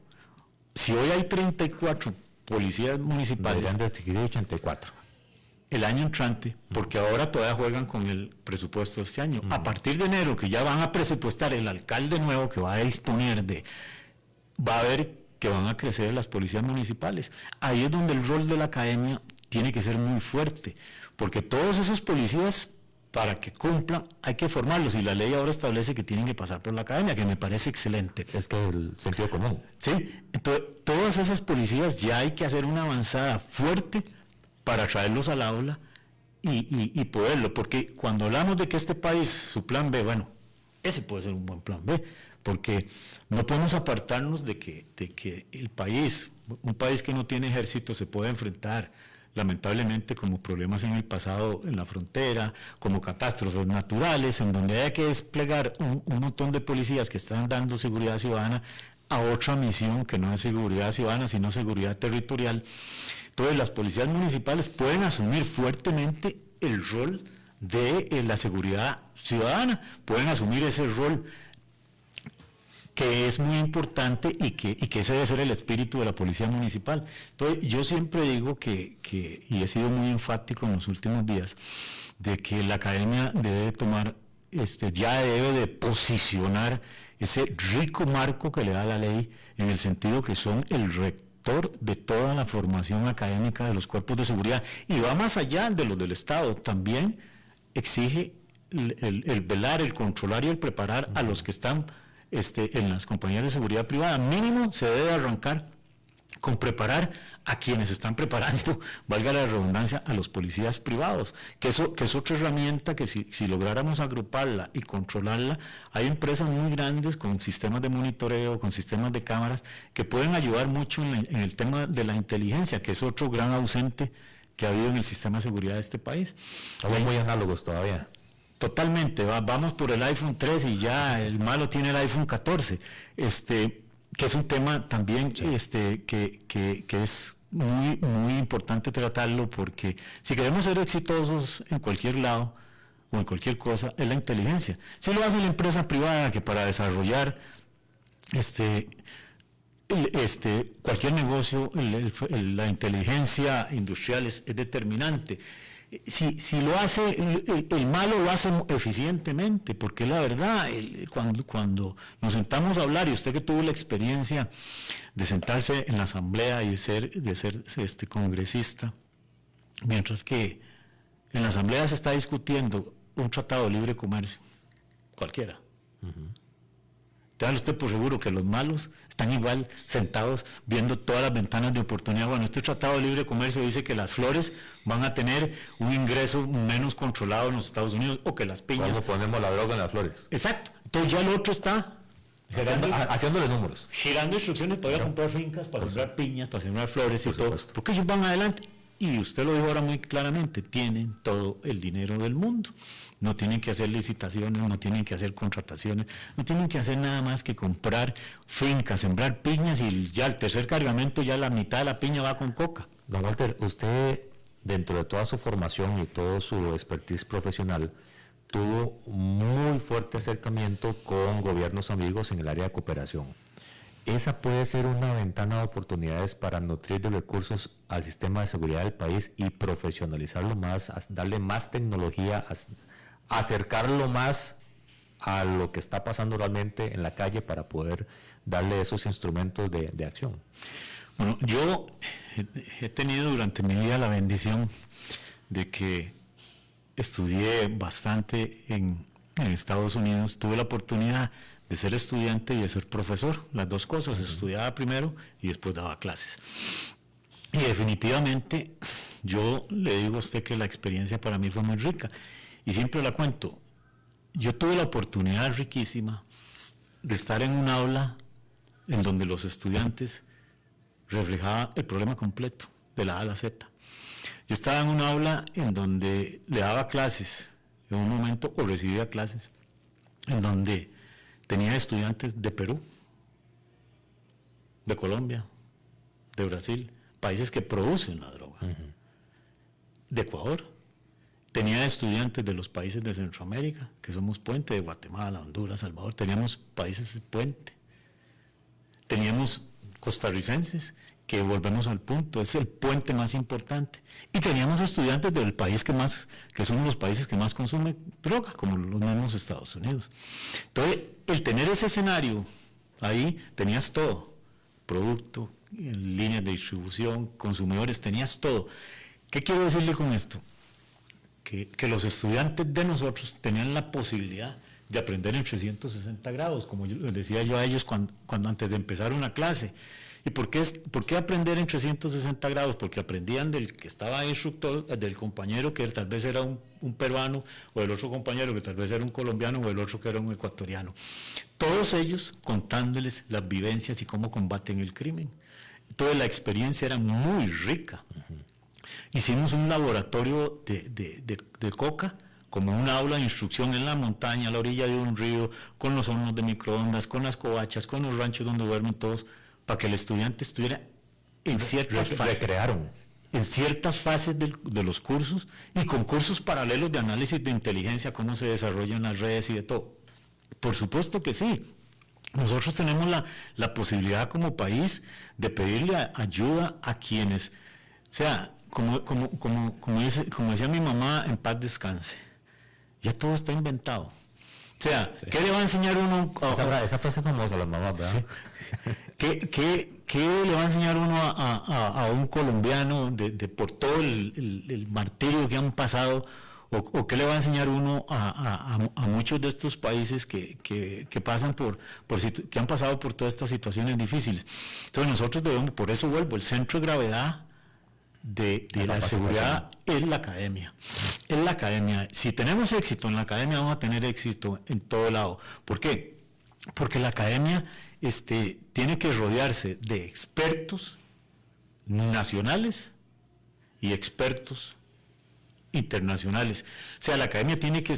si hoy hay 34 policías municipales, deberían de adquirir 84. El año entrante, porque ahora todavía juegan con el presupuesto de este año. A partir de enero, que ya van a presupuestar el alcalde nuevo que va a disponer va a ver que van a crecer las policías municipales. Ahí es donde el rol de la academia tiene que ser muy fuerte, porque todos esos policías, para que cumplan, hay que formarlos, y la ley ahora establece que tienen que pasar por la academia, que me parece excelente. Es que el sentido común. Sí, entonces todas esas policías ya hay que hacer una avanzada fuerte para traerlos al aula y poderlo, porque cuando hablamos de que este país, su plan B, bueno, ese puede ser un buen plan B, porque no podemos apartarnos de que el país, un país que no tiene ejército, se puede enfrentar lamentablemente como problemas en el pasado en la frontera, como catástrofes naturales, en donde hay que desplegar un montón de policías que están dando seguridad ciudadana a otra misión que no es seguridad ciudadana, sino seguridad territorial. Entonces las policías municipales pueden asumir fuertemente el rol de la seguridad ciudadana, pueden asumir ese rol que es muy importante y que ese debe ser el espíritu de la policía municipal. Entonces yo siempre digo y he sido muy enfático en los últimos días, de que la academia debe tomar, ya debe de posicionar ese rico marco que le da la ley, en el sentido que son el rector de toda la formación académica de los cuerpos de seguridad, y va más allá de los del Estado. También exige el velar, el controlar y el preparar a los que están en las compañías de seguridad privada. Mínimo se debe arrancar con preparar a quienes están preparando, valga la redundancia, a los policías privados, que es otra herramienta que si lográramos agruparla y controlarla, hay empresas muy grandes con sistemas de monitoreo, con sistemas de cámaras, que pueden ayudar mucho en el tema de la inteligencia, que es otro gran ausente que ha habido en el sistema de seguridad de este país. Somos muy análogos todavía. Totalmente, vamos por el iPhone 3 y ya el malo tiene el iPhone 14, que es un tema también que es muy, muy importante tratarlo, porque si queremos ser exitosos en cualquier lado o en cualquier cosa, es la inteligencia. Si lo hace la empresa privada, que para desarrollar cualquier negocio, la inteligencia industrial es determinante. Si lo hace, el malo lo hace eficientemente, porque la verdad, cuando nos sentamos a hablar, y usted que tuvo la experiencia de sentarse en la asamblea y de ser congresista, mientras que en la asamblea se está discutiendo un tratado de libre comercio, cualquiera, Téngalo usted por seguro que los malos están igual sentados viendo todas las ventanas de oportunidad. Bueno, este Tratado de Libre Comercio dice que las flores van a tener un ingreso menos controlado en los Estados Unidos, o que las piñas... ¿Cómo ponemos la droga en las flores? Exacto. Entonces ya el otro está haciéndole números. girando instrucciones para ir a comprar fincas, para sembrar piñas, para sembrar flores y todo, porque ellos van adelante. Y usted lo dijo ahora muy claramente, tienen todo el dinero del mundo. No tienen que hacer licitaciones, no tienen que hacer contrataciones, no tienen que hacer nada más que comprar fincas, sembrar piñas, y ya el tercer cargamento, ya la mitad de la piña va con coca. Don Walter, usted, dentro de toda su formación y todo su expertise profesional, tuvo muy fuerte acercamiento con gobiernos amigos en el área de cooperación. Esa puede ser una ventana de oportunidades para nutrir de recursos al sistema de seguridad del país y profesionalizarlo más, darle más tecnología, acercarlo más a lo que está pasando realmente en la calle para poder darle esos instrumentos de acción. Bueno, yo he tenido durante mi vida la bendición de que estudié bastante en Estados Unidos. Tuve la oportunidad de ser estudiante y de ser profesor, las dos cosas. Estudiaba primero y después daba clases. Y definitivamente yo le digo a usted que la experiencia para mí fue muy rica, y siempre la cuento. Yo tuve la oportunidad riquísima de estar en un aula en donde los estudiantes reflejaban el problema completo, de la A a la Z. Yo estaba en un aula en donde le daba clases, en un momento, o recibía clases, en donde tenía estudiantes de Perú, de Colombia, de Brasil, países que producen la droga, de Ecuador. Tenía estudiantes de los países de Centroamérica, que somos puente, de Guatemala, Honduras, Salvador. Teníamos países puente. Teníamos costarricenses, que volvemos al punto, es el puente más importante. Y teníamos estudiantes del país que son los países que más consumen droga, como los mismos Estados Unidos. Entonces, el tener ese escenario, ahí tenías todo, producto, líneas de distribución, consumidores, tenías todo. ¿Qué quiero decirle con esto? Que los estudiantes de nosotros tenían la posibilidad de aprender en 360 grados, como les decía yo a ellos cuando antes de empezar una clase. ¿Y por qué aprender en 360 grados? Porque aprendían del que estaba instructor, del compañero que tal vez era un peruano, o del otro compañero que tal vez era un colombiano, o del otro que era un ecuatoriano. Todos ellos contándoles las vivencias y cómo combaten el crimen. Toda la experiencia era muy rica. Hicimos un laboratorio de coca, como un aula de instrucción en la montaña, a la orilla de un río, con los hornos de microondas, con las covachas, con los ranchos donde duermen todos, para que el estudiante estuviera en ciertas fases de los cursos, y con cursos paralelos de análisis de inteligencia, cómo se desarrollan las redes y de todo. Por supuesto que sí. Nosotros tenemos la posibilidad como país de pedirle ayuda a quienes, o sea, como decía mi mamá, en paz descanse. Ya todo está inventado. O sea, sí. ¿Qué le va a enseñar uno? Esa frase famosa, las mamás, ¿verdad? Sí. ¿Qué le va a enseñar uno a un colombiano por todo el martirio que han pasado? ¿O qué le va a enseñar uno a muchos de estos países que han pasado por todas estas situaciones difíciles? Entonces nosotros debemos, por eso vuelvo, el centro de gravedad de la seguridad es la academia. Es la academia. Si tenemos éxito en la academia, vamos a tener éxito en todo lado. ¿Por qué? Porque la academia tiene que rodearse de expertos nacionales y expertos internacionales. O sea, la academia tiene que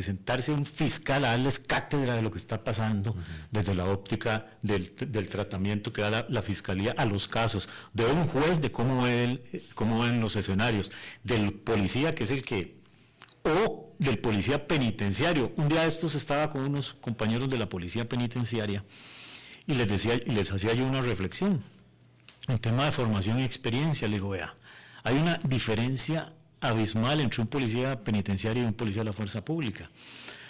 sentarse un fiscal a darles cátedra de lo que está pasando, desde la óptica del tratamiento que da la fiscalía a los casos, de un juez de cómo ven los escenarios, del policía que es o del policía penitenciario. Un día de estos estaba con unos compañeros de la policía penitenciaria y les hacía yo una reflexión en tema de formación y experiencia. Le digo, vea, hay una diferencia abismal entre un policía penitenciario y un policía de la fuerza pública.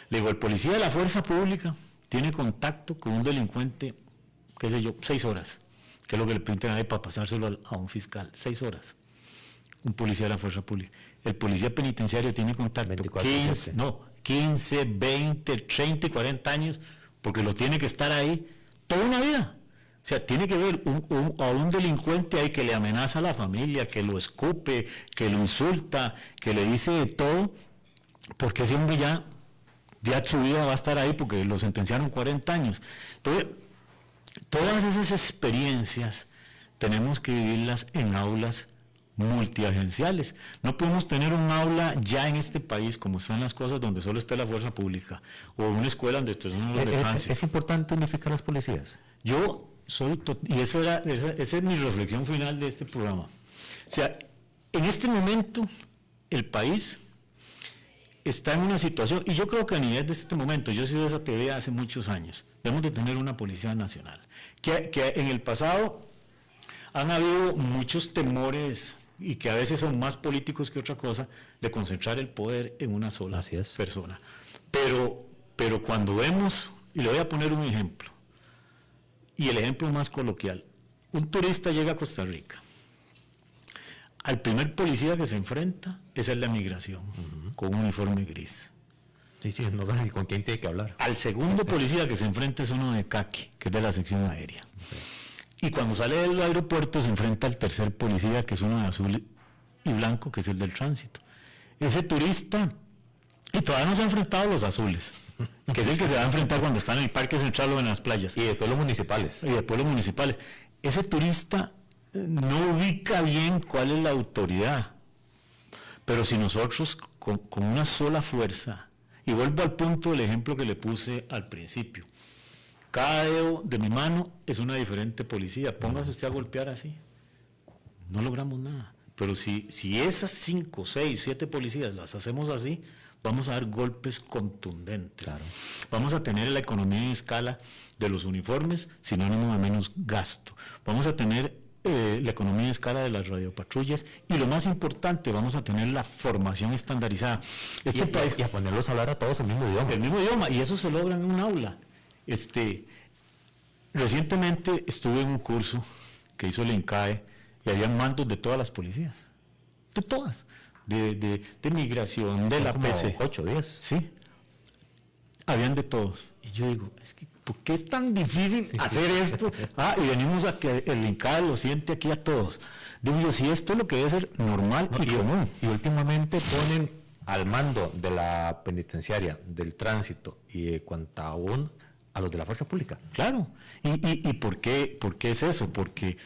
Le digo, el policía de la fuerza pública tiene contacto con un delincuente, qué sé yo, 6 horas, que es lo que le pintan ahí para pasárselo a un fiscal, 6 horas. Un policía de la fuerza pública. El policía penitenciario tiene contacto 15, 20, 30 y 40 años porque lo tiene que estar ahí toda una vida. O sea, tiene que ver a un delincuente ahí que le amenaza a la familia, que lo escupe, que lo insulta, que le dice de todo, porque ese hombre ya su vida va a estar ahí porque lo sentenciaron 40 años. Entonces, todas esas experiencias tenemos que vivirlas en aulas multiagenciales. No podemos tener un aula ya en este país, como están las cosas, donde solo esté la fuerza pública, o una escuela donde esté los de tránsito. ¿Es importante unificar las policías? Yo soy, y esa es mi reflexión final de este programa. O sea, en este momento, el país está en una situación, y yo creo que a nivel de este momento, yo he sido de esa teoría hace muchos años, debemos de tener una policía nacional, que en el pasado han habido muchos temores, y que a veces son más políticos que otra cosa, de concentrar el poder en una sola persona. Pero cuando vemos, y le voy a poner un ejemplo, y el ejemplo más coloquial, un turista llega a Costa Rica, al primer policía que se enfrenta es el de migración, con un uniforme gris. Sí, no sabe ni con quién tiene que hablar. Al segundo policía que se enfrenta es uno de caqui, que es de la sección aérea. Sí. Y cuando sale del aeropuerto se enfrenta al tercer policía, que es uno de azul y blanco, que es el del tránsito. Ese turista, y todavía no se han enfrentado a los azules, que es el que se va a enfrentar cuando está en el Parque Central o en las playas. Y después los municipales. Ese turista no ubica bien cuál es la autoridad. Pero si nosotros con una sola fuerza, y vuelvo al punto del ejemplo que le puse al principio, cada dedo de mi mano es una diferente policía. Póngase usted a golpear así. No logramos nada. Pero si esas 5, 6, 7 policías las hacemos así, vamos a dar golpes contundentes. Claro. Vamos a tener la economía de escala de los uniformes, sinónimo de menos gasto. Vamos a tener la economía de escala de las radiopatrullas, y lo más importante, vamos a tener la formación estandarizada. Y a ponerlos a hablar a todos el mismo idioma. El mismo idioma, y eso se logra en un aula. Recientemente estuve en un curso que hizo el INCAE y había mandos de todas las policías, de todas, de migración, de la PC. 8 días. Sí, habían de todos. Y yo digo, es que ¿por qué es tan difícil hacer esto? Y venimos a que el INCAE lo siente aquí a todos. Digo yo, si esto es lo que debe ser normal y común. Y últimamente ponen al mando de la penitenciaria, del tránsito y de Cuantaún a los de la fuerza pública. Claro. ¿Y por qué es eso? Porque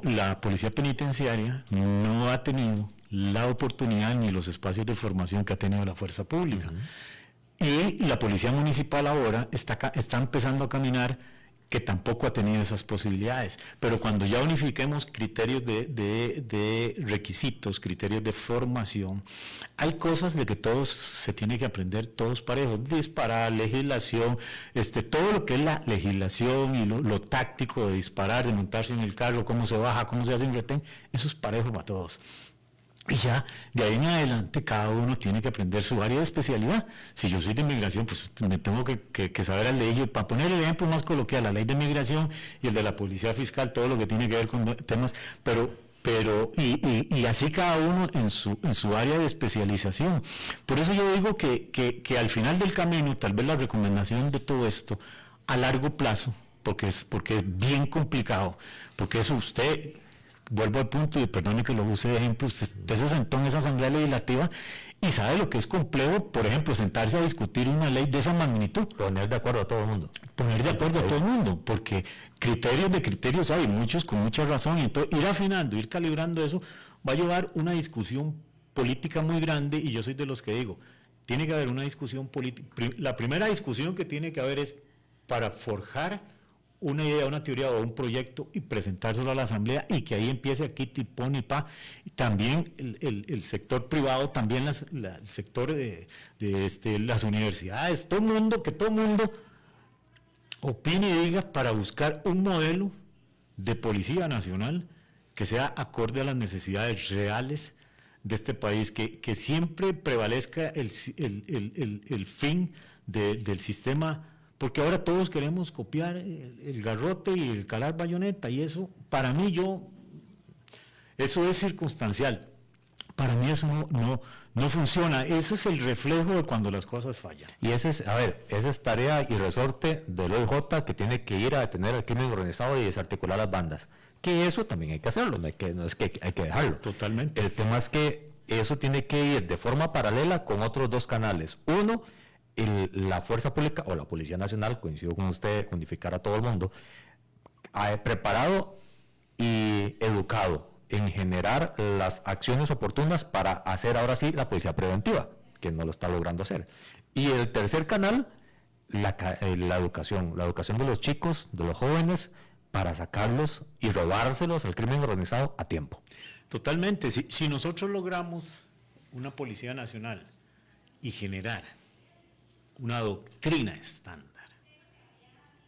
la policía penitenciaria no ha tenido la oportunidad ni los espacios de formación que ha tenido la fuerza pública. Y la policía municipal ahora está empezando a caminar, que tampoco ha tenido esas posibilidades. Pero cuando ya unifiquemos criterios de requisitos, criterios de formación, hay cosas de que todos se tiene que aprender, todos parejos: disparar, legislación, todo lo que es la legislación y lo táctico de disparar, de montarse en el carro, cómo se baja, cómo se hace un retén, eso es parejo para todos. Y ya, de ahí en adelante, cada uno tiene que aprender su área de especialidad. Si yo soy de migración, pues me tengo que saber la ley. Para poner el ejemplo más coloquial, la ley de migración y el de la policía fiscal, todo lo que tiene que ver con temas, y así cada uno en su área de especialización. Por eso yo digo que al final del camino, tal vez la recomendación de todo esto, a largo plazo, porque es bien complicado, porque eso usted... Vuelvo al punto, y perdone que lo use de ejemplo, usted se sentó en esa asamblea legislativa y sabe lo que es complejo, por ejemplo, sentarse a discutir una ley de esa magnitud. Poner de acuerdo a todo el mundo. Porque criterios hay, muchos con mucha razón, y entonces ir afinando, ir calibrando eso, va a llevar una discusión política muy grande, y yo soy de los que digo, tiene que haber una discusión política. La primera discusión que tiene que haber es para forjar una idea, una teoría o un proyecto y presentárselo a la asamblea, y que ahí empiece aquí tipón y pa. Y también el sector privado, también el sector de las universidades, todo el mundo opine y diga, para buscar un modelo de policía nacional que sea acorde a las necesidades reales de este país, que siempre prevalezca el fin del sistema. Porque ahora todos queremos copiar el garrote y el calar bayoneta, y eso, para mí, eso es circunstancial. Para mí eso no funciona. Ese es el reflejo de cuando las cosas fallan. Y esa es tarea y resorte del OIJ, que tiene que ir a detener el crimen organizado y desarticular las bandas. Que eso también hay que hacerlo, no es que hay que dejarlo. Totalmente. El tema es que eso tiene que ir de forma paralela con otros dos canales. Uno, la fuerza pública o la Policía Nacional, coincido con usted, unificar a todo el mundo, preparado y educado en generar las acciones oportunas para hacer ahora sí la policía preventiva, que no lo está logrando hacer. Y el tercer canal, la educación de los chicos, de los jóvenes, para sacarlos y robárselos al crimen organizado a tiempo. Totalmente. Si nosotros logramos una Policía Nacional y generar una doctrina estándar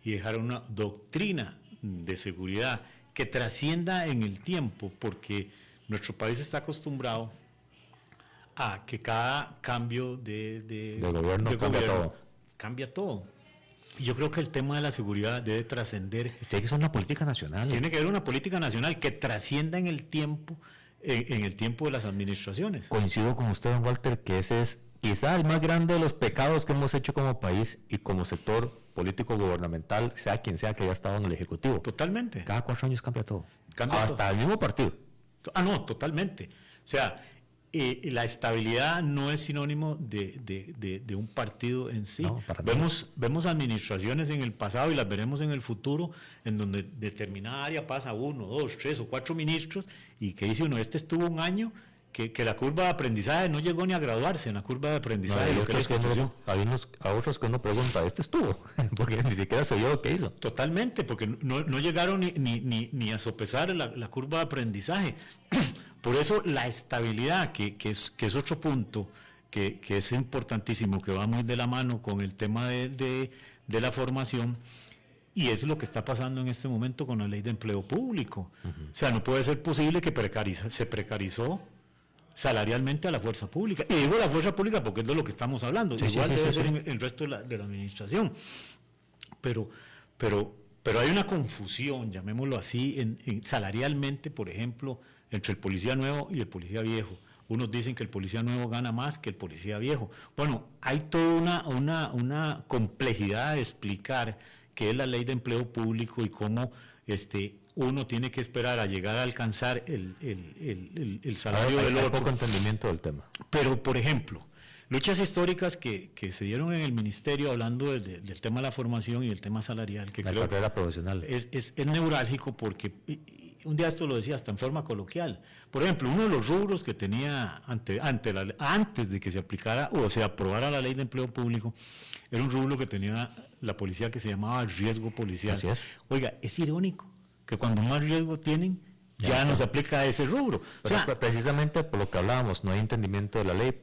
y dejar una doctrina de seguridad que trascienda en el tiempo, porque nuestro país está acostumbrado a que cada cambio de gobierno cambia todo. Y yo creo que el tema de la seguridad debe trascender. Tiene que ser una política nacional. Tiene que haber una política nacional que trascienda en el tiempo, en el tiempo de las administraciones. Coincido con usted, don Walter, que ese es quizá el más grande de los pecados que hemos hecho como país y como sector político gubernamental, sea quien sea que haya estado en el Ejecutivo. Totalmente. Cada 4 años cambia todo. Hasta todo. El mismo partido. No, totalmente. O sea, la estabilidad no es sinónimo de un partido en sí. No, vemos administraciones en el pasado y las veremos en el futuro, en donde determinada área pasa 1, 2, 3 o 4 ministros, y que dice uno, este estuvo un año que la curva de aprendizaje no llegó ni a graduarse en la curva de aprendizaje. Hay a otros que uno pregunta, ¿este estuvo? Porque ni siquiera se vio lo que hizo. Totalmente, porque no llegaron ni a sopesar la curva de aprendizaje. Por eso la estabilidad, que es otro punto que es importantísimo, que va muy de la mano con el tema de la formación, y es lo que está pasando en este momento con la ley de empleo público. O sea, no puede ser posible que se precarizó salarialmente a la fuerza pública. Y digo la fuerza pública porque es de lo que estamos hablando. Igual debe ser en el resto de la administración. Pero hay una confusión, llamémoslo así, salarialmente, por ejemplo, entre el policía nuevo y el policía viejo. Unos dicen que el policía nuevo gana más que el policía viejo. Bueno, hay toda una complejidad de explicar qué es la ley de empleo público y cómo uno tiene que esperar a llegar a alcanzar el salario del otro. Hay poco entendimiento del tema. Pero, por ejemplo, luchas históricas que se dieron en el ministerio hablando del tema de la formación y del tema salarial, que la creo carrera profesional es neurálgico, porque un día esto lo decía hasta en forma coloquial. Por ejemplo, uno de los rubros que tenía antes de que se aplicara o se aprobara la ley de empleo público, era un rubro que tenía la policía que se llamaba riesgo policial. Así es. Oiga, es irónico que cuando más riesgo tienen, ya no se aplica ese rubro. Precisamente por lo que hablábamos, no hay entendimiento de la ley,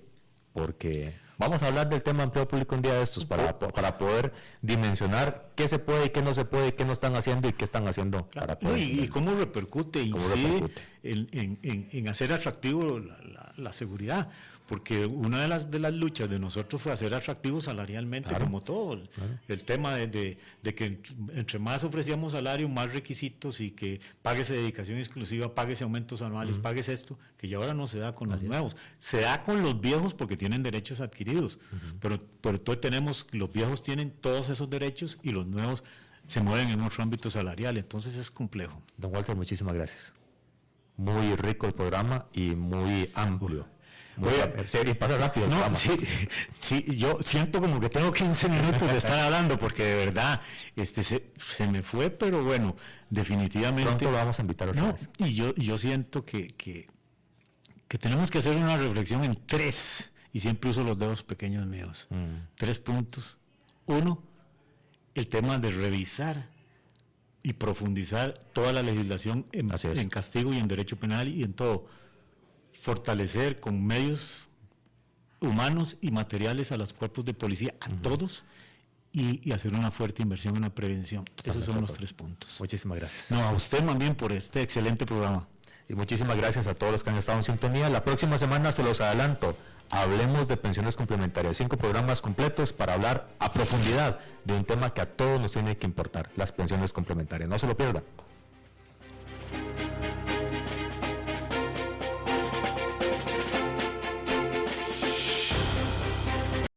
porque vamos a hablar del tema de empleo público un día de estos, para poder dimensionar qué se puede y qué no se puede, qué no están haciendo y qué están haciendo. Para poder y cómo repercute, incide en hacer atractivo la seguridad. Porque una de las luchas de nosotros fue hacer atractivo salarialmente, claro, como todo. El tema de que entre más ofrecíamos salario, más requisitos, y que páguese dedicación exclusiva, páguese aumentos anuales, páguese esto, que ya ahora no se da con los nuevos. Se da con los viejos porque tienen derechos adquiridos. Pero todos los viejos tienen todos esos derechos y los nuevos se mueven en otro ámbito salarial. Entonces es complejo. Don Walter, muchísimas gracias. Muy rico el programa y muy amplio. Pasa rápido. No, sí, yo siento como que tengo 15 minutos de estar hablando, porque de verdad se me fue, pero bueno, definitivamente. Pronto lo vamos a invitar otra vez. Y yo siento que tenemos que hacer una reflexión en 3, y siempre uso los dedos pequeños míos. 3 puntos. 1, el tema de revisar y profundizar toda la legislación en castigo y en derecho penal y en todo. Fortalecer con medios humanos y materiales a los cuerpos de policía, a todos, y hacer una fuerte inversión en la prevención. Esos son los 3 puntos. Muchísimas gracias. No, a usted también por este excelente programa. Y muchísimas gracias a todos los que han estado en sintonía. La próxima semana, se los adelanto, hablemos de pensiones complementarias. 5 programas completos para hablar a profundidad de un tema que a todos nos tiene que importar, las pensiones complementarias. No se lo pierdan.